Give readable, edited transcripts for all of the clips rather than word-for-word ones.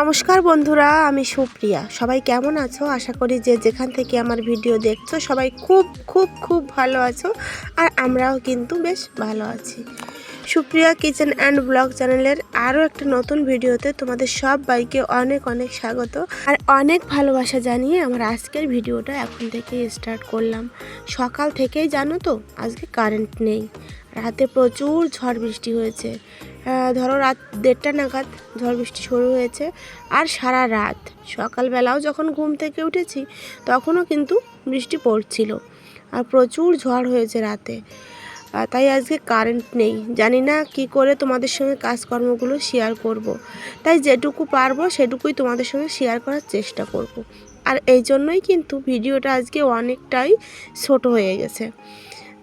নমস্কার বন্ধুরা, আমি সুপ্রিয়া। সবাই কেমন আছো? আশা করি যে যেখান থেকে আমার ভিডিও দেখছো সবাই খুব খুব খুব ভালো আছো, আর আমরাও কিন্তু বেশ ভালো আছি। সুপ্রিয়া কিচেন অ্যান্ড ব্লগ চ্যানেলের আরও একটা নতুন ভিডিওতে তোমাদের সবাইকে অনেক অনেক স্বাগত আর অনেক ভালোবাসা জানিয়ে আমার আজকের ভিডিওটা এখন থেকে স্টার্ট করলাম। সকাল থেকেই জানো তো আজকে কারেন্ট নেই, রাতে প্রচুর ঝড় বৃষ্টি হয়েছে। ধরো রাত 1:30 নাগাদ ঝড় বৃষ্টি শুরু হয়েছে, আর সারা রাত সকালবেলাও যখন ঘুম থেকে উঠেছি তখনও কিন্তু বৃষ্টি পড়ছিল, আর প্রচুর ঝড় হয়েছে রাতে। তাই আজকে কারেন্ট নেই। জানি না কি করে তোমাদের সঙ্গে কাজকর্মগুলো শেয়ার করব। তাই যেটুকু পারবো সেটুকুই তোমাদের সঙ্গে শেয়ার করার চেষ্টা করব। আর এই জন্যই কিন্তু ভিডিওটা আজকে অনেকটাই ছোট হয়ে গেছে।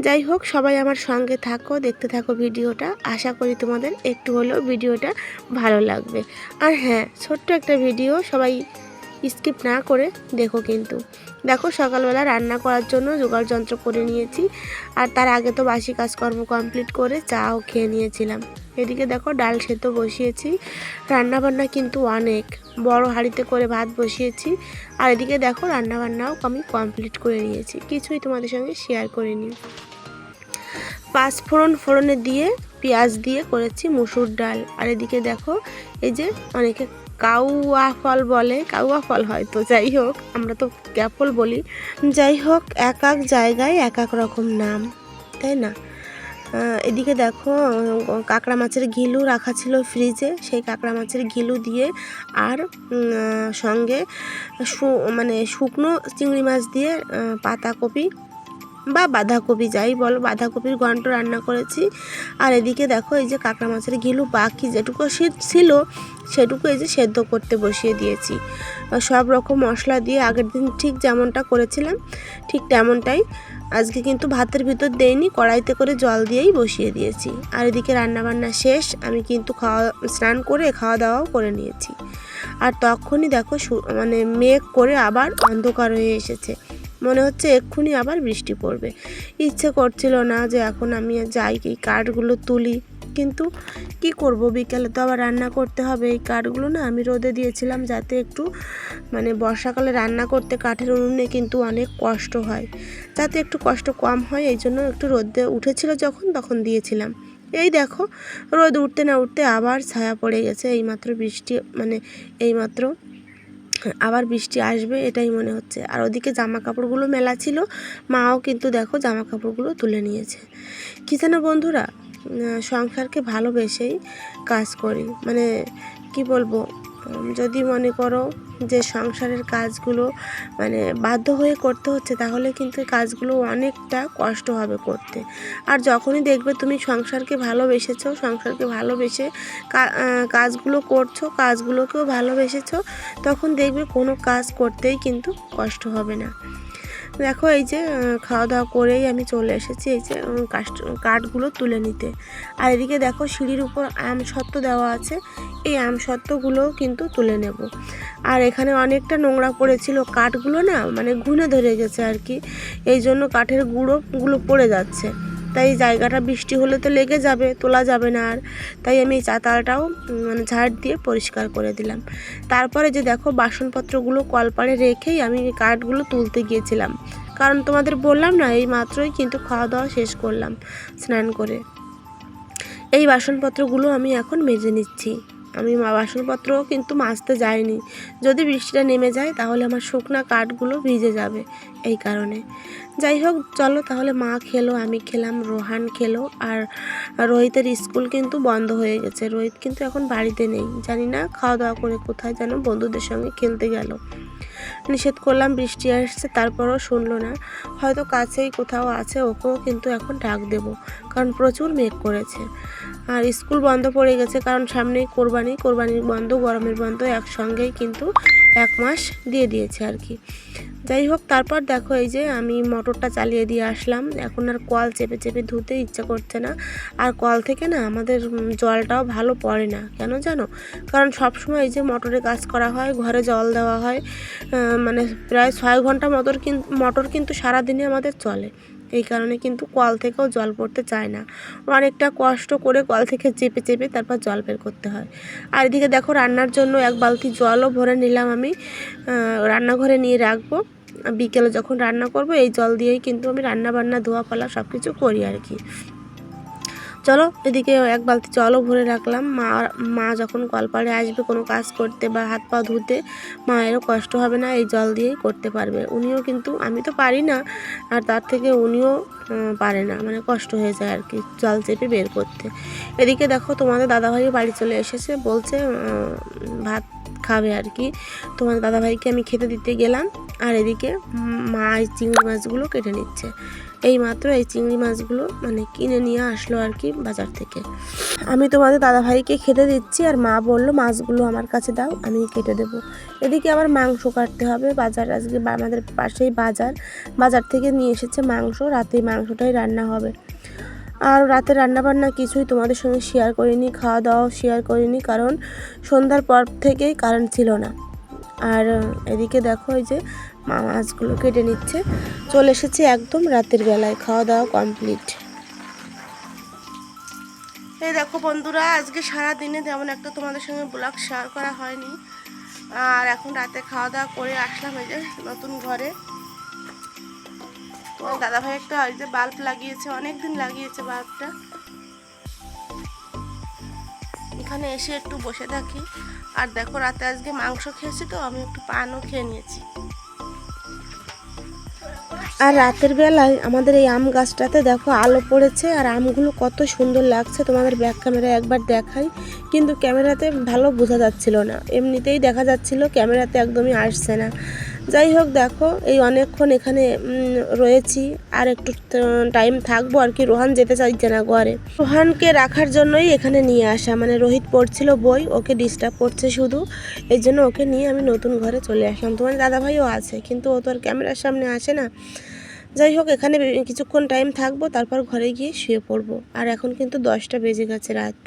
যাই হোক, সবাই আমার সঙ্গে থাকো, দেখতে থাকো ভিডিওটা। আশা করি তোমাদের একটু হলেও ভিডিওটা ভালো লাগবে। আর হ্যাঁ, ছোট্ট একটা ভিডিও, সবাই স্কিপ না করে দেখো। কিন্তু দেখো, সকালবেলা রান্না করার জন্য জোগাড় যন্ত্র করে নিয়েছি, আর তার আগে তো বাসি কাজকর্ম কমপ্লিট করে চাও খেয়ে নিয়েছিলাম। এদিকে দেখো ডাল সেদ্ধ বসিয়েছি, রান্নাবান্না কিন্তু অনেক বড় হাঁড়িতে করে ভাত বসিয়েছি। আর এদিকে দেখো রান্নাবান্নাও আমি কমপ্লিট করে নিয়েছি, কিছুই তোমাদের সঙ্গে শেয়ার করে নিই। 5 ফোড়নে দিয়ে পেঁয়াজ দিয়ে করেছি মুসুর ডাল। আর এদিকে দেখো এই যে অনেকে কাউয়া ফল বলে, কাউয়া ফল হয়তো, যাই হোক আমরা তো ক্যাপল বলি। যাই হোক, এক এক জায়গায় এক এক রকম নাম, তাই না? এদিকে দেখো কাঁকড়া মাছের ঘিলু রাখা ছিল ফ্রিজে, সেই কাঁকড়া মাছের ঘিলু দিয়ে আর সঙ্গে শুকনো চিংড়ি মাছ দিয়ে পাতাকপি বা বাঁধাকপি, যাই বলো, বাঁধাকপির ঘন্ট রান্না করেছি। আর এদিকে দেখো এই যে কাঁকড়া মাছের ঘিলু বাকি যেটুকু ছিল সেটুকু এই যে সেদ্ধ করতে বসিয়ে দিয়েছি। সব রকম মশলা দিয়ে আগের দিন ঠিক যেমনটা করেছিলাম ঠিক তেমনটাই আজকে কিন্তু ভাতের ভিতর দেইনি, কড়াইতে করে জল দিয়েই বসিয়ে দিয়েছি। আর এদিকে রান্নাবান্না শেষ, আমি কিন্তু স্নান করে খাওয়া দাওয়াও করে নিয়েছি। আর তখনই দেখো মেঘ করে আবার অন্ধকার হয়ে এসেছে, মনে হচ্ছে এক্ষুনি আবার বৃষ্টি পড়বে। ইচ্ছে করছিল না যে এখন আমি যাই এই কাঠগুলো তুলি, কিন্তু কি করব, বিকেলে তো আবার রান্না করতে হবে। এই কাঠগুলো না আমি রোদে দিয়েছিলাম যাতে একটু বর্ষাকালে রান্না করতে কাঠের উনুনে কিন্তু অনেক কষ্ট হয়, যাতে একটু কষ্ট কম হয়, এই জন্য একটু রোদে উঠেছিল যখন তখন দিয়েছিলাম। এই দেখো রোদ উঠতে না উঠতে আবার ছায়া পড়ে গেছে। এইমাত্র বৃষ্টি এইমাত্র আবার বৃষ্টি আসবে এটাই মনে হচ্ছে। আর ওদিকে জামা কাপড়গুলো মেলা ছিল, মাও কিন্তু দেখো জামা কাপড়গুলো তুলে নিয়েছে। কি জানো বন্ধুরা, সংসারকে ভালোবেসেই কাজ করি। কি বলবো, যদি মনে করো যে সংসারের কাজগুলো বাধ্য হয়ে করতে হচ্ছে, তাহলে কিন্তু কাজগুলো অনেকটা কষ্ট হবে করতে। আর যখনই দেখবে তুমি সংসারকে ভালোবেসেছো, সংসারকে ভালোবেসে কাজগুলো করছো, কাজগুলোকেও ভালোবেসেছো, তখন দেখবে কোনো কাজ করতেই কিন্তু কষ্ট হবে না। দেখো এই যে খাওয়া দাওয়া করেই আমি চলে এসেছি এই যে কাঠগুলো তুলে নিতে। আর এদিকে দেখো সিঁড়ির উপর আমসত্ত্ব দেওয়া আছে, এই আমসত্ত্বগুলোও কিন্তু তুলে নেব। আর এখানে অনেকটা নোংরা পড়েছিল, কাঠগুলো না ঘুনে ধরে গেছে আর কি, এই জন্য কাঠের গুঁড়োগুলো পড়ে যাচ্ছে। তাই জায়গাটা বৃষ্টি হলে তো লেগে যাবে, তোলা যাবে না আর। তাই আমি এই চাতালটাও ঝাড় দিয়ে পরিষ্কার করে দিলাম। তারপরে যে দেখো বাসনপত্রগুলো কলপাড়ে রেখেই আমি কাঠগুলো তুলতে গিয়েছিলাম, কারণ তোমাদের বললাম না এই মাত্রই কিন্তু খাওয়া দাওয়া শেষ করলাম স্নান করে। এই বাসনপত্রগুলো আমি এখন মেজে নিচ্ছি। আমি বাসনপত্রও কিন্তু মাজতে যাইনি, যদি বৃষ্টিটা নেমে যায় তাহলে আমার শুকনা কাঠগুলো ভিজে যাবে, এই কারণে। যাই হোক, চলো তাহলে মা খেলো, আমি খেলাম, রোহান খেলো। আর রোহিতের স্কুল কিন্তু বন্ধ হয়ে গেছে, রোহিত কিন্তু এখন বাড়িতে নেই, জানি না খাওয়া দাওয়া করে কোথায় যেন বন্ধুদের সঙ্গে খেলতে গেল। নিষেধ করলাম বৃষ্টি আসছে, তারপরও শুনলো না, হয়তো কাছেই কোথাও আছে, ওকেও কিন্তু এখন ডাক দেবো, কারণ প্রচুর মেঘ করেছে। আর স্কুল বন্ধ পড়ে গেছে, কারণ সামনেই কোরবানির বন্ধ, গরমের বন্ধ একসঙ্গেই কিন্তু 1 মাস দিয়ে দিয়েছে আর কি। যাই হোক, তারপর দেখো এই যে আমি মোটরটা চালিয়ে দিয়ে আসলাম। এখন আর কল চেপে চেপে ধুতে ইচ্ছা করছে না, আর কল থেকে না আমাদের জলটাও ভালো পড়ে না, কেন জানো? কারণ সবসময় এই যে মোটরে কাজ করা হয়, ঘরে জল দেওয়া হয়, প্রায় 6 ঘন্টা মোটর কিন্তু সারাদিনে আমাদের চলে। এই কারণে কিন্তু কল থেকেও জল পড়তে চায় না, অনেকটা কষ্ট করে কল থেকে চেপে চেপে তারপর জল বের করতে হয়। আর এদিকে দেখো রান্নার জন্য এক বালতি জলও ভরে নিলাম আমি, রান্নাঘরে নিয়ে রাখবো। বিকেলে যখন রান্না করব এই জল দিয়েই কিন্তু আমি রান্না বান্না ধোয়া পালা সব কিছু করি আর কি। চলো এদিকে এক বালতি জলও ভরে রাখলাম। মা যখন কলপাড়ে আসবে কোনো কাজ করতে বা হাত পা ধুতে, মায়েরও কষ্ট হবে না, এই জল দিয়েই করতে পারবে। উনিও কিন্তু, আমি তো পারি না, আর তার থেকে উনিও পারে না, মানে কষ্ট হয়ে যায় আর কি জল চেপে বের করতে। এদিকে দেখো তোমাদের দাদাভাইও বাড়ি চলে এসেছে, বলছে ভাত খাবে আর কি। তোমাদের দাদাভাইকে আমি খেতে দিতে গেলাম, আর এদিকে মা এই চিংড়ি মাছগুলো কেটে নিচ্ছে। এই মাত্র এই চিংড়ি মাছগুলো মানে কিনে নিয়ে আসলো আর কি বাজার থেকে। আমি তোমাদের দাদাভাইকে খেতে দিচ্ছি, আর মা বললো মাছগুলো আমার কাছে দাও, আমি কেটে দেবো। এদিকে আবার মাংস কাটতে হবে, বাজার আজকে আমাদের পাশেই বাজার থেকে নিয়ে এসেছে মাংস, রাতে মাংসটাই রান্না হবে। আর রাতে রান্নাবান্না কিছুই তোমাদের সঙ্গে শেয়ার করিনি, খাওয়া দাওয়াও শেয়ার করিনি, কারণ সন্ধ্যার পর থেকেই কারেন্ট ছিল না। আর এদিকে দেখো এই যে মা মাছগুলো কেটে নিচ্ছে, চলে এসেছে একদম রাতের বেলায়, খাওয়া দাওয়া কমপ্লিট। এই দেখো বন্ধুরা, আজকে সারা দিনে তেমন একটা তোমাদের সঙ্গে ব্লগ শেয়ার করা হয়নি, আর এখন রাতে খাওয়া দাওয়া করে আসলাম এই যে নতুন ঘরে। তোমার দাদাভাই একটা ওই যে বাল্ব লাগিয়েছে, অনেক দিন লাগিয়েছে বাল্বটা। এখানে এসে একটু বসে থাকি, আর দেখো রাতে আজকে মাংস খেয়েছি তো আমি একটু পানও খেয়ে নিয়েছি। আর রাতের বেলায় আমাদের এই আম গাছটাতে দেখো আলো পড়েছে, আর আমগুলো কত সুন্দর লাগছে, তোমাদের ব্যাক ক্যামেরায় একবার দেখাই, কিন্তু ক্যামেরাতে ভালো বোঝা যাচ্ছিল না, এমনিতেই দেখা যাচ্ছিল, ক্যামেরাতে একদমই আসছে না। যাই হোক দেখো এই অনেকক্ষণ এখানে রয়েছি, আর একটু টাইম থাকবো আর কি। রোহান যেতে চাইছে না ঘরে, রোহানকে রাখার জন্যই এখানে নিয়ে আসা, মানে রোহিত পড়ছিল বই, ওকে ডিস্টার্ব করছে শুধু, এই জন্য ওকে নিয়ে আমি নতুন ঘরে চলে আসলাম। তোমার দাদাভাইও আছে, কিন্তু ও তো আর ক্যামেরার সামনে আসে না। যাই হোক এখানে কিছুক্ষণ টাইম থাকবো, তারপর ঘরে গিয়ে শুয়ে পড়বো। আর এখন কিন্তু 10টা বেজে গেছে রাত।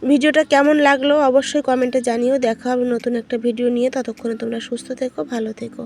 ভিডিওটা কেমন লাগলো অবশ্যই কমেন্টে জানিও। দেখা হবে নতুন একটা ভিডিও নিয়ে, ততক্ষণে তোমরা সুস্থ থেকো, ভালো থেকো।